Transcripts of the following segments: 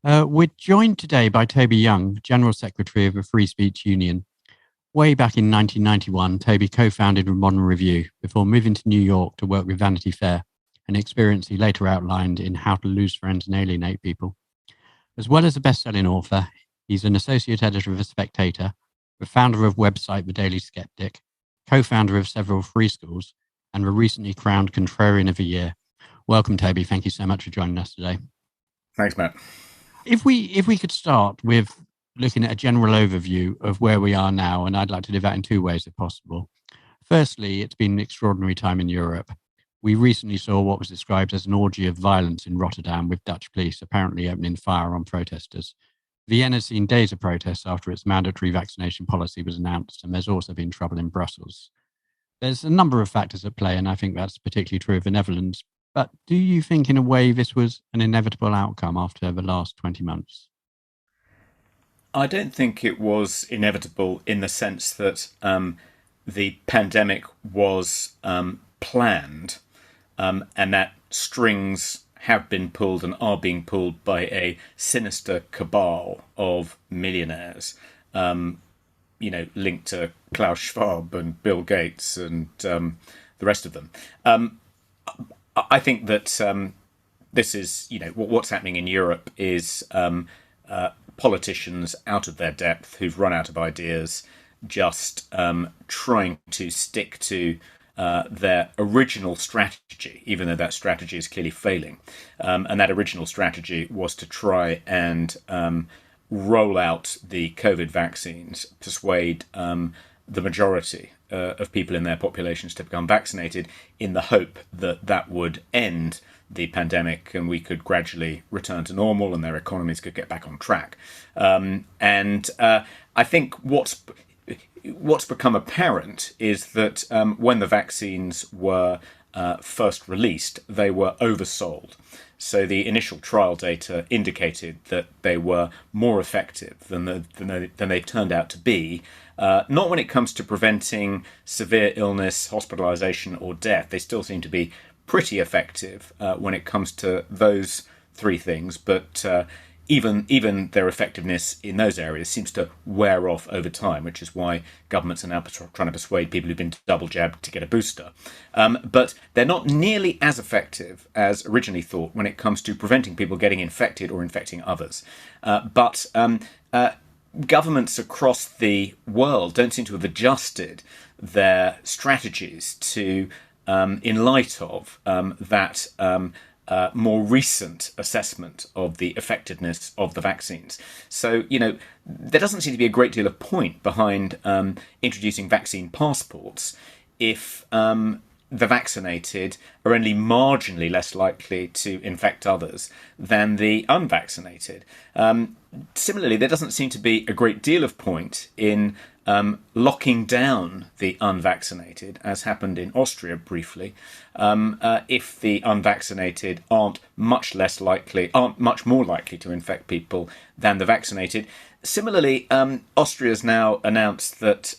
We're joined today by Toby Young, General Secretary of a Free Speech Union. Way back in 1991, Toby co-founded Modern Review before moving to New York to work with Vanity Fair, an experience he later outlined in How to Lose Friends and Alienate People. As well as a best-selling author, he's an associate editor of The Spectator, the founder of website The Daily Skeptic, co-founder of several free schools, and the recently crowned Contrarian of the Year. Welcome, Toby. Thank you so much for joining us today. Thanks, Matt. If we could start with looking at a general overview of where we are now, and I'd like to do that in two ways if possible. Firstly, it's been an extraordinary time in Europe. We recently saw what was described as an orgy of violence in Rotterdam, with Dutch police apparently opening fire on protesters. Vienna's seen days of protests after its mandatory vaccination policy was announced, and there's also been trouble in Brussels. There's a number of factors at play, and I think that's particularly true of the Netherlands. But do you think, in a way, this was an inevitable outcome after the last 20 months? I don't think it was inevitable in the sense that the pandemic was planned, and that strings have been pulled and are being pulled by a sinister cabal of millionaires, linked to Klaus Schwab and Bill Gates and the rest of them. I think that this is, what's happening in Europe is politicians out of their depth who've run out of ideas, just trying to stick to their original strategy, even though that strategy is clearly failing. And that original strategy was to try and roll out the COVID vaccines, persuade the majority of people in their populations to become vaccinated, in the hope that that would end the pandemic and we could gradually return to normal and their economies could get back on track. I think what's become apparent is that when the vaccines were first released, they were oversold. So the initial trial data indicated that they were more effective than they turned out to be. Not when it comes to preventing severe illness, hospitalization, or death. They still seem to be pretty effective when it comes to those three things, but even their effectiveness in those areas seems to wear off over time, which is why governments are now trying to persuade people who've been double jabbed to get a booster. But they're not nearly as effective as originally thought when it comes to preventing people getting infected or infecting others. But governments across the world don't seem to have adjusted their strategies to, in light of that more recent assessment of the effectiveness of the vaccines. So, there doesn't seem to be a great deal of point behind introducing vaccine passports if the vaccinated are only marginally less likely to infect others than the unvaccinated. Similarly, there doesn't seem to be a great deal of point in locking down the unvaccinated, as happened in Austria briefly, if the unvaccinated aren't much more likely to infect people than the vaccinated. Similarly, Austria's now announced that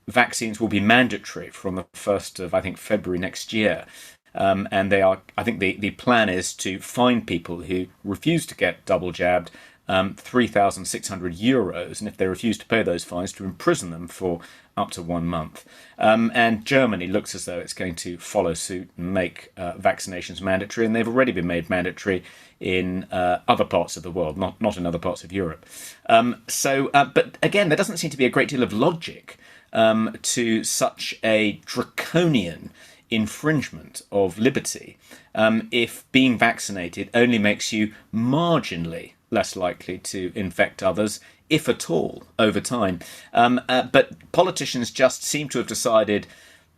vaccines will be mandatory from the 1st of, I think, February next year. And I think the plan is to fine people who refuse to get double jabbed €3,600, and if they refuse to pay those fines, to imprison them for up to 1 month. And Germany looks as though it's going to follow suit and make vaccinations mandatory, and they've already been made mandatory in other parts of the world, not in other parts of Europe. But again, there doesn't seem to be a great deal of logic to such a draconian infringement of liberty if being vaccinated only makes you marginally less likely to infect others, if at all, over time. But politicians just seem to have decided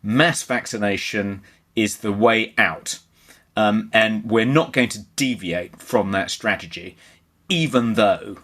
mass vaccination is the way out. And we're not going to deviate from that strategy, even though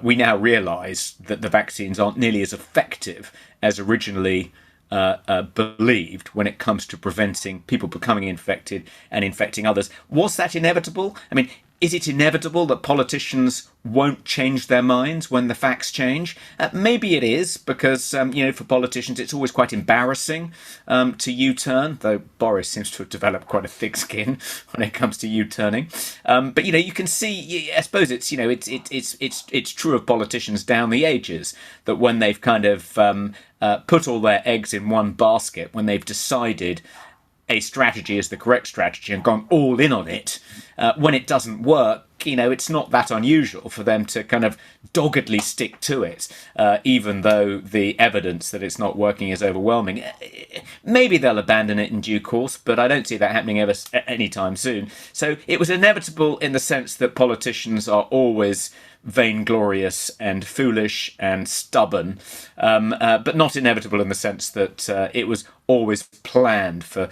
we now realise that the vaccines aren't nearly as effective as originally believed when it comes to preventing people becoming infected and infecting others. Was that inevitable? I mean, Is it inevitable that politicians won't change their minds when the facts change? Maybe it is, because for politicians it's always quite embarrassing to U-turn. Though Boris seems to have developed quite a thick skin when it comes to U-turning. But you can see. I suppose it's true of politicians down the ages that when they've kind of put all their eggs in one basket, when they've decided a strategy is the correct strategy and gone all in on it, when it doesn't work, it's not that unusual for them to kind of doggedly stick to it, even though the evidence that it's not working is overwhelming. Maybe they'll abandon it in due course, but I don't see that happening anytime soon. So it was inevitable in the sense that politicians are always vainglorious and foolish and stubborn, but not inevitable in the sense that it was always planned for,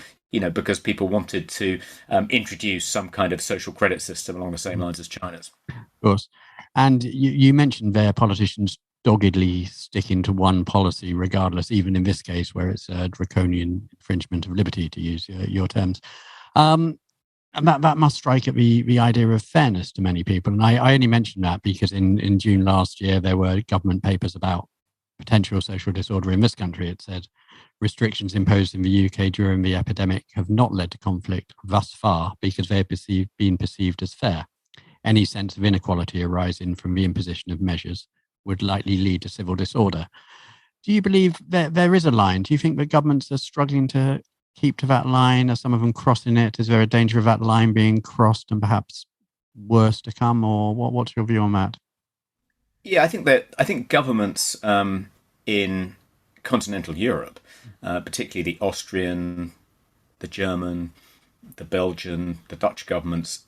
because people wanted to introduce some kind of social credit system along the same lines as China's. Of course. And you mentioned there politicians doggedly sticking to one policy, regardless, even in this case, where it's a draconian infringement of liberty, to use your terms. And that must strike at the idea of fairness to many people. And I only mention that because in June last year, there were government papers about potential social disorder in this country. It said restrictions imposed in the UK during the epidemic have not led to conflict thus far because they have been perceived as fair. Any sense of inequality arising from the imposition of measures would likely lead to civil disorder. Do you believe that there is a line? Do you think that governments are struggling to keep to that line? Are some of them crossing it? Is there a danger of that line being crossed and perhaps worse to come? Or what's your view on that? Yeah, I think governments in continental Europe, particularly the Austrian, the German, the Belgian, the Dutch governments,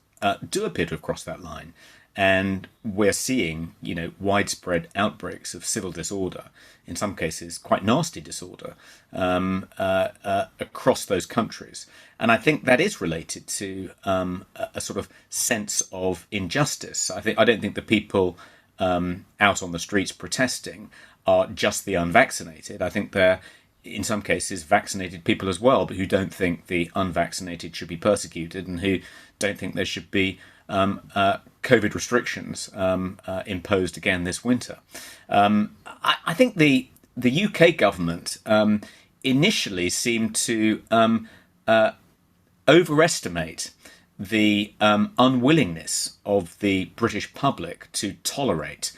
do appear to have crossed that line. And we're seeing, widespread outbreaks of civil disorder, in some cases quite nasty disorder, across those countries. And I think that is related to a sort of sense of injustice. I don't think the people out on the streets protesting are just the unvaccinated. I think they're, in some cases, vaccinated people as well, but who don't think the unvaccinated should be persecuted and who don't think there should be COVID restrictions imposed again this winter. I think the UK government initially seemed to overestimate the unwillingness of the British public to tolerate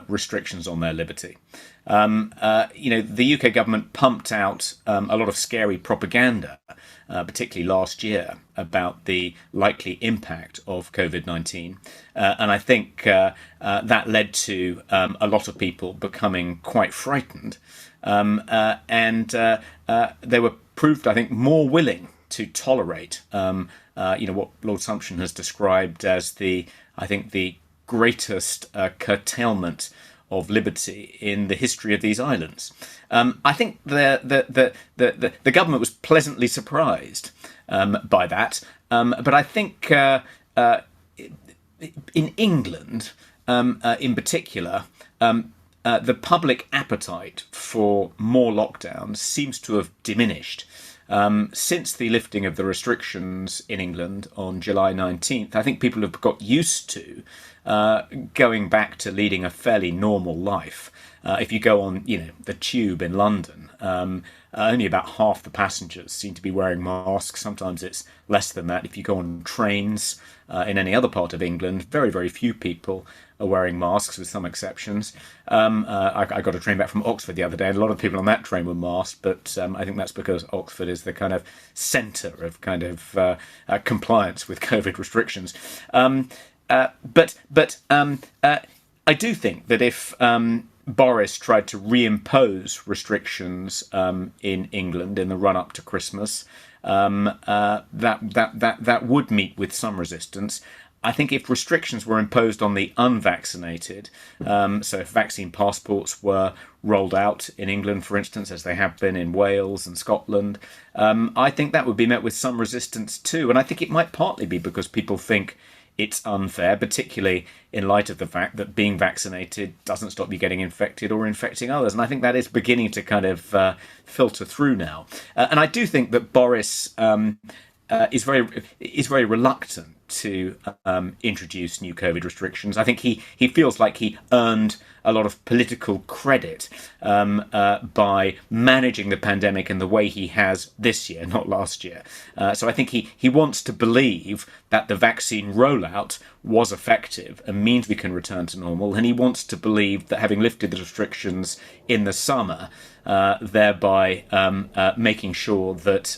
restrictions on their liberty. The UK government pumped out a lot of scary propaganda, particularly last year, about the likely impact of COVID-19. And I think that led to a lot of people becoming quite frightened. And they were proved, I think, more willing to tolerate what Lord Sumption has described as the greatest curtailment of liberty in the history of these islands. I think the government was pleasantly surprised by that, but I think in England, in particular, the public appetite for more lockdowns seems to have diminished. Since the lifting of the restrictions in England on July 19th, I think people have got used to going back to leading a fairly normal life. If you go on, the tube in London, only about half the passengers seem to be wearing masks. Sometimes it's less than that. If you go on trains in any other part of England, very, very few people are wearing masks, with some exceptions. I got a train back from Oxford the other day, and a lot of people on that train were masked, but I think that's because Oxford is the kind of centre of kind of compliance with COVID restrictions. But I do think that if Boris tried to reimpose restrictions in England in the run-up to Christmas, that would meet with some resistance. I think if restrictions were imposed on the unvaccinated, so if vaccine passports were rolled out in England, for instance, as they have been in Wales and Scotland, I think that would be met with some resistance too. And I think it might partly be because people think it's unfair, particularly in light of the fact that being vaccinated doesn't stop you getting infected or infecting others. And I think that is beginning to kind of filter through now. And I do think that Boris is very reluctant to introduce new COVID restrictions. I think he feels like he earned a lot of political credit by managing the pandemic in the way he has this year, not last year. So I think he wants to believe that the vaccine rollout was effective and means we can return to normal. And he wants to believe that having lifted the restrictions in the summer, thereby making sure that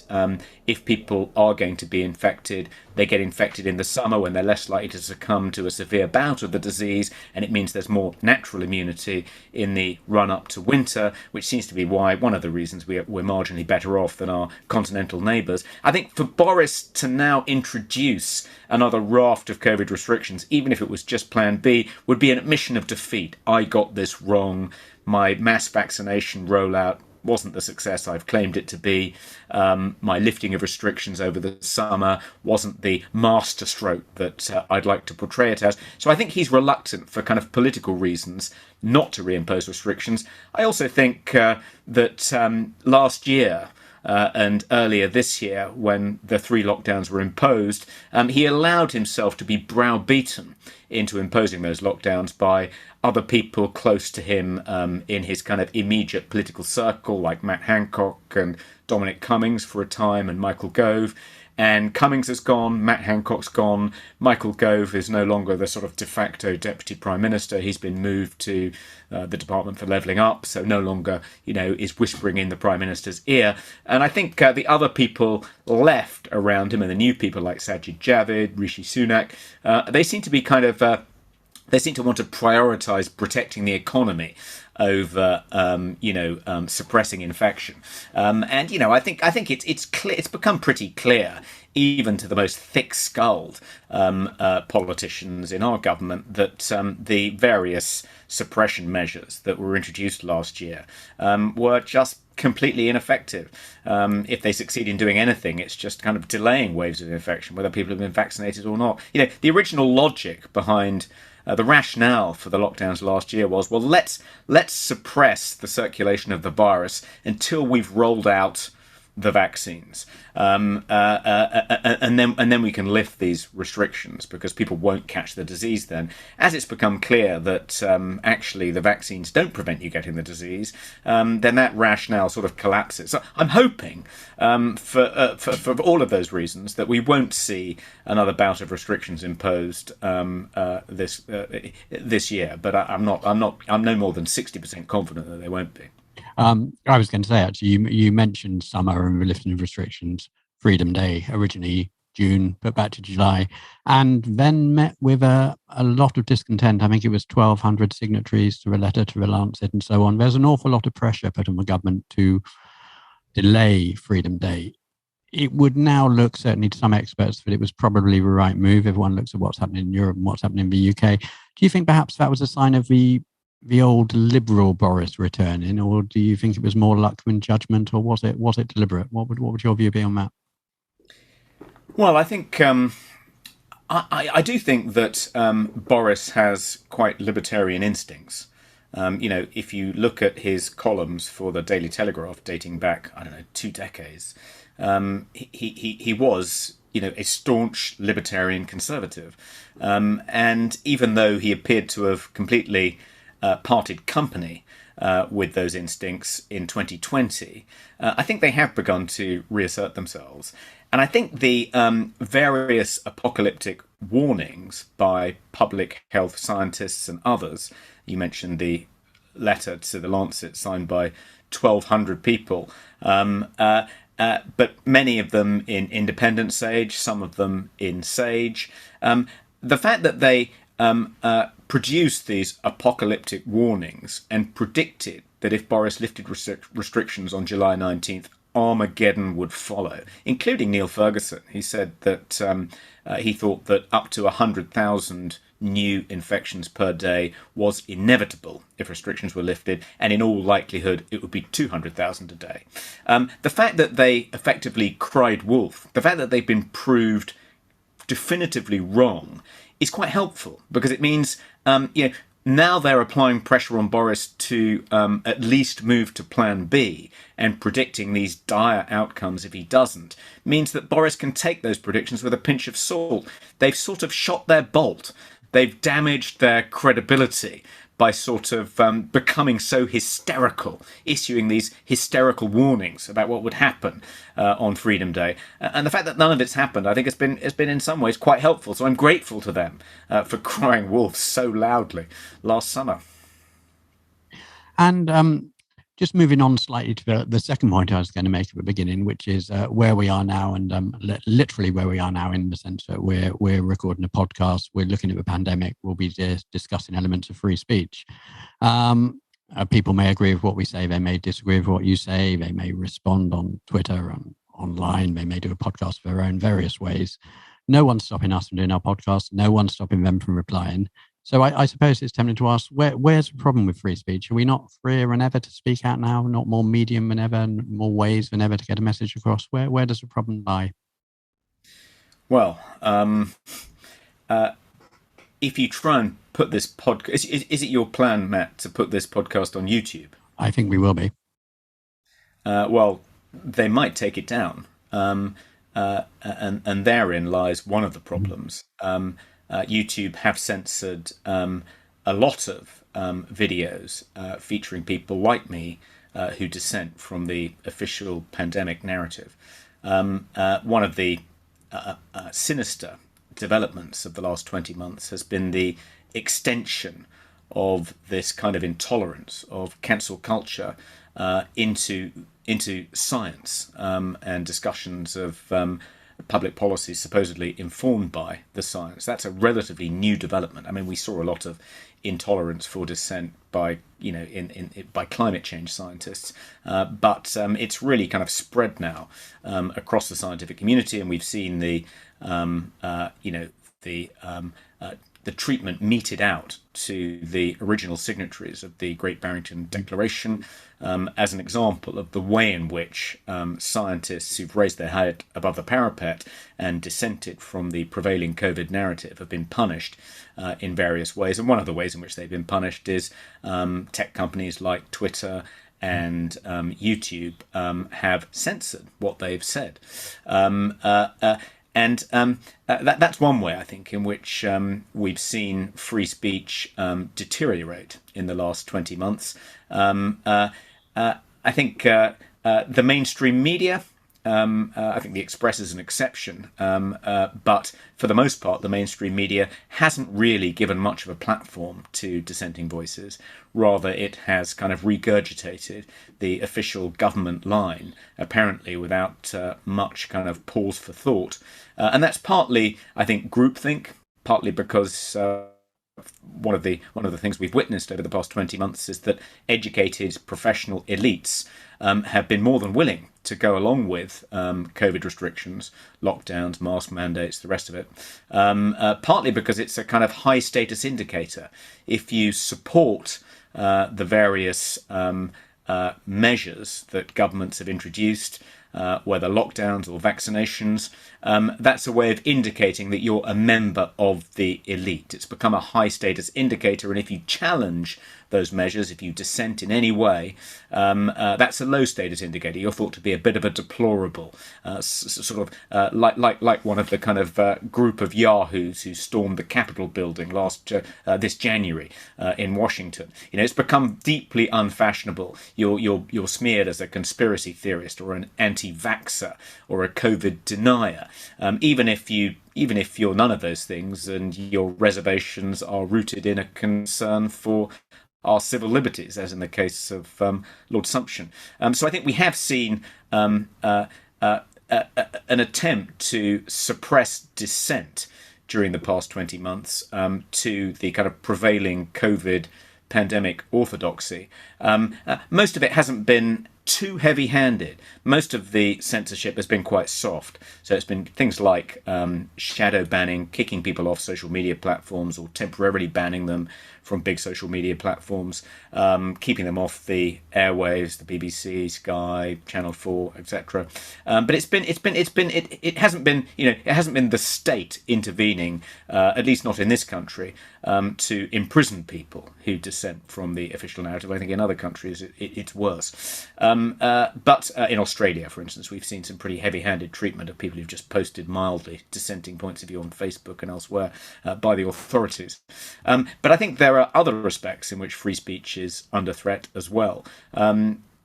if people are going to be infected, they get infected in the summer when they're less likely to succumb to a severe bout of the disease, and it means there's more natural immunity in the run-up to winter, which seems to be one of the reasons we're marginally better off than our continental neighbours. I think for Boris to now introduce another raft of COVID restrictions, even if it was just Plan B, would be an admission of defeat. I got this wrong. My mass vaccination rollout wasn't the success I've claimed it to be. My lifting of restrictions over the summer wasn't the masterstroke that I'd like to portray it as. So I think he's reluctant, for kind of political reasons, not to reimpose restrictions. I also think that last year and earlier this year, when the 3 lockdowns were imposed, he allowed himself to be browbeaten into imposing those lockdowns by other people close to him in his kind of immediate political circle, like Matt Hancock and Dominic Cummings for a time, and Michael Gove. And Cummings has gone, Matt Hancock's gone, Michael Gove is no longer the sort of de facto deputy prime minister. He's been moved to the Department for Levelling Up, so no longer, is whispering in the prime minister's ear. And I think the other people left around him, and the new people like Sajid Javid, Rishi Sunak, they seem to be they seem to want to prioritise protecting the economy over, suppressing infection. And I think it's clear. It's become pretty clear, even to the most thick-skulled politicians in our government, that the various suppression measures that were introduced last year were just completely ineffective. If they succeed in doing anything, it's just kind of delaying waves of infection, whether people have been vaccinated or not. The original logic behind the rationale for the lockdowns last year was, well, let's suppress the circulation of the virus until we've rolled out the vaccines, and then we can lift these restrictions because people won't catch the disease then. As it's become clear that actually the vaccines don't prevent you getting the disease, then that rationale sort of collapses. So I'm hoping for all of those reasons that we won't see another bout of restrictions imposed this year. But I'm no more than 60% confident that they won't be. I was going to say, actually, you mentioned summer and lifting of restrictions, Freedom Day, originally June, but back to July, and then met with a lot of discontent. I think it was 1,200 signatories to a letter to the Lancet and so on. There's an awful lot of pressure put on the government to delay Freedom Day. It would now look, certainly to some experts, that it was probably the right move. Everyone looks at what's happening in Europe and what's happening in the UK. Do you think perhaps that was a sign of the old liberal Boris returning, or do you think it was more luck than judgment, or was it deliberate? What would your view be on that? Well, I think I do think that Boris has quite libertarian instincts. If you look at his columns for the Daily Telegraph dating back, 2 decades, he was a staunch libertarian conservative, and even though he appeared to have completely parted company with those instincts in 2020, I think they have begun to reassert themselves. And I think the various apocalyptic warnings by public health scientists and others, you mentioned the letter to the Lancet signed by 1,200 people, but many of them in independent Sage, some of them in Sage. The fact that they produced these apocalyptic warnings and predicted that if Boris lifted restrictions on July 19th, Armageddon would follow, including Neil Ferguson. He said that he thought that up to 100,000 new infections per day was inevitable if restrictions were lifted, and in all likelihood it would be 200,000 a day. The fact that they effectively cried wolf, the fact that they've been proved definitively wrong, is quite helpful, because it means Now they're applying pressure on Boris to at least move to Plan B, and predicting these dire outcomes if he doesn't means that Boris can take those predictions with a pinch of salt. They've sort of shot their bolt. They've damaged their credibility by sort of becoming so hysterical, issuing these hysterical warnings about what would happen on Freedom Day. And the fact that none of it's happened, I think, has been in some ways quite helpful. So I'm grateful to them for crying wolf so loudly last summer. And just moving on slightly to the second point I was going to make at the beginning, which is where we are now, and literally where we are now, in the sense that we're recording a podcast, we're looking at the pandemic, we'll be discussing elements of free speech. People may agree with what we say, they may disagree with what you say, they may respond on Twitter and online, they may do a podcast of their own various ways. No one's stopping us from doing our podcast, no one's stopping them from replying. So I suppose it's tempting to ask, where's the problem with free speech? Are we not freer than ever to speak out now, not more medium than ever, and more ways than ever to get a message across? Where does the problem lie? Well, if you try and put this podcast, is it your plan, Matt, to put this podcast on YouTube? I think we will be. Well, they might take it down, and therein lies one of the problems. YouTube have censored a lot of videos featuring people like me who dissent from the official pandemic narrative. One of the sinister developments of the last 20 months has been the extension of this kind of intolerance of cancel culture into science and discussions of public policy supposedly informed by the science. That's a relatively new development. I mean, we saw a lot of intolerance for dissent by by climate change scientists, but it's really kind of spread now across the scientific community, and we've seen the treatment meted out to the original signatories of the Great Barrington Declaration as an example of the way in which scientists who've raised their head above the parapet and dissented from the prevailing COVID narrative have been punished in various ways. And one of the ways in which they've been punished is tech companies like Twitter and YouTube have censored what they've said. That's one way, I think, in which we've seen free speech deteriorate in the last 20 months. I think the mainstream media, I think the Express is an exception, but for the most part, the mainstream media hasn't really given much of a platform to dissenting voices. Rather, it has kind of regurgitated the official government line, apparently without much kind of pause for thought. And that's partly, I think, groupthink, partly because one of the things we've witnessed over the past 20 months is that educated professional elites have been more than willing to go along with COVID restrictions, lockdowns, mask mandates, the rest of it, partly because it's a kind of high status indicator. If you support the various measures that governments have introduced, whether lockdowns or vaccinations, that's a way of indicating that you're a member of the elite. It's become a high status indicator, and if you challenge those measures, if you dissent in any way, that's a low status indicator. You're thought to be a bit of a deplorable, sort of like one of the kind of group of yahoos who stormed the Capitol building this January in Washington. It's become deeply unfashionable. You're smeared as a conspiracy theorist or an anti-vaxxer or a COVID denier, even if you're none of those things and your reservations are rooted in a concern for our civil liberties, as in the case of Lord Sumption. So I think we have seen an attempt to suppress dissent during the past 20 months to the kind of prevailing COVID pandemic orthodoxy. Most of it hasn't been too heavy-handed. Most of the censorship has been quite soft. So it's been things like shadow banning, kicking people off social media platforms or temporarily banning them from big social media platforms, keeping them off the airwaves, the BBC, Sky, Channel 4, etc. But it hasn't been, it hasn't been the state intervening, at least not in this country, to imprison people who dissent from the official narrative. I think in other countries it's worse. But in Australia, for instance, we've seen some pretty heavy-handed treatment of people who've just posted mildly dissenting points of view on Facebook and elsewhere by the authorities. But I think there are other respects in which free speech is under threat as well.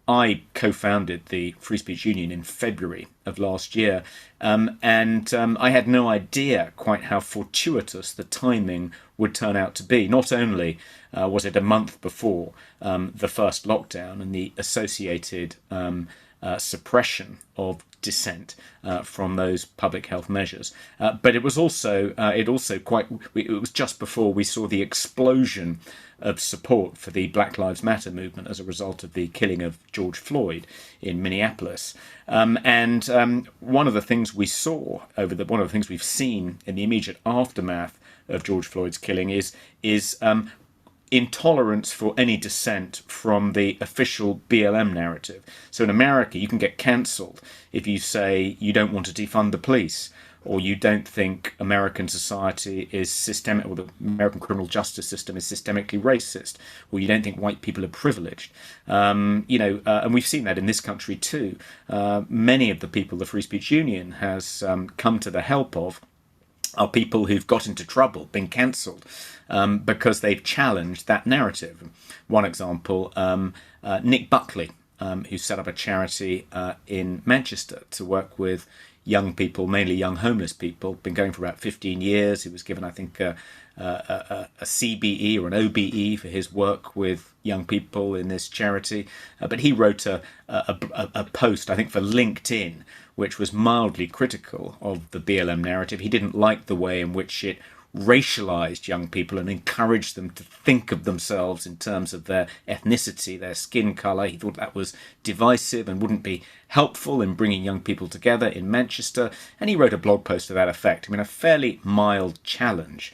I co-founded the Free Speech Union in February of last year, and I had no idea quite how fortuitous the timing would turn out to be. Not only was it a month before the first lockdown and the associated suppression of dissent from those public health measures, but it was also it was just before we saw the explosion of support for the Black Lives Matter movement as a result of the killing of George Floyd in Minneapolis. And one of the things we saw one of the things we've seen in the immediate aftermath of George Floyd's killing is intolerance for any dissent from the official BLM narrative. So in America, you can get cancelled if you say you don't want to defund the police, or you don't think American society is systemic, or the American criminal justice system is systemically racist, or you don't think white people are privileged. And we've seen that in this country too. Many of the people the Free Speech Union has come to the help of are people who've got into trouble, been cancelled, because they've challenged that narrative. One example, Nick Buckley, who set up a charity in Manchester to work with young people, mainly young homeless people, been going for about 15 years. He was given, I think, a CBE or an OBE for his work with young people in this charity. But he wrote a post, I think, for LinkedIn, which was mildly critical of the BLM narrative. He didn't like the way in which it racialized young people and encouraged them to think of themselves in terms of their ethnicity, their skin color. He thought that was divisive and wouldn't be helpful in bringing young people together in Manchester. And he wrote a blog post to that effect. I mean, a fairly mild challenge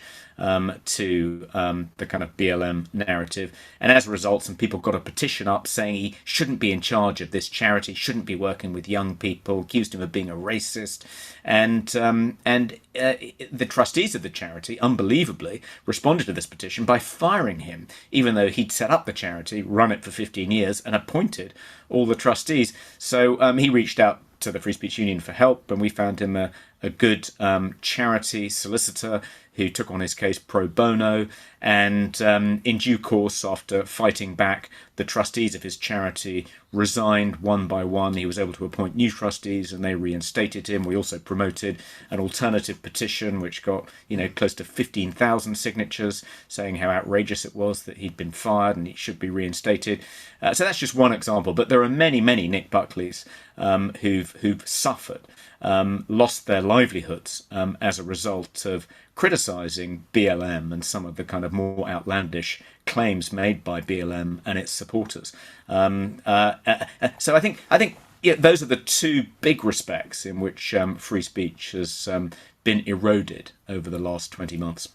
to the kind of BLM narrative. And as a result, some people got a petition up saying he shouldn't be in charge of this charity, shouldn't be working with young people, accused him of being a racist. And the trustees of the charity, unbelievably, responded to this petition by firing him, even though he'd set up the charity, run it for 15 years, and appointed all the trustees. So he reached out to the Free Speech Union for help, and we found him a good charity solicitor who took on his case pro bono, and in due course, after fighting back, the trustees of his charity resigned one by one. He was able to appoint new trustees and they reinstated him. We also promoted an alternative petition which got close to 15,000 signatures saying how outrageous it was that he'd been fired and he should be reinstated. So that's just one example, but there are many Nick Buckleys who've suffered, lost their livelihoods as a result of criticising BLM and some of the kind of more outlandish claims made by BLM and its supporters. So I think those are the two big respects in which free speech has been eroded over the last 20 months.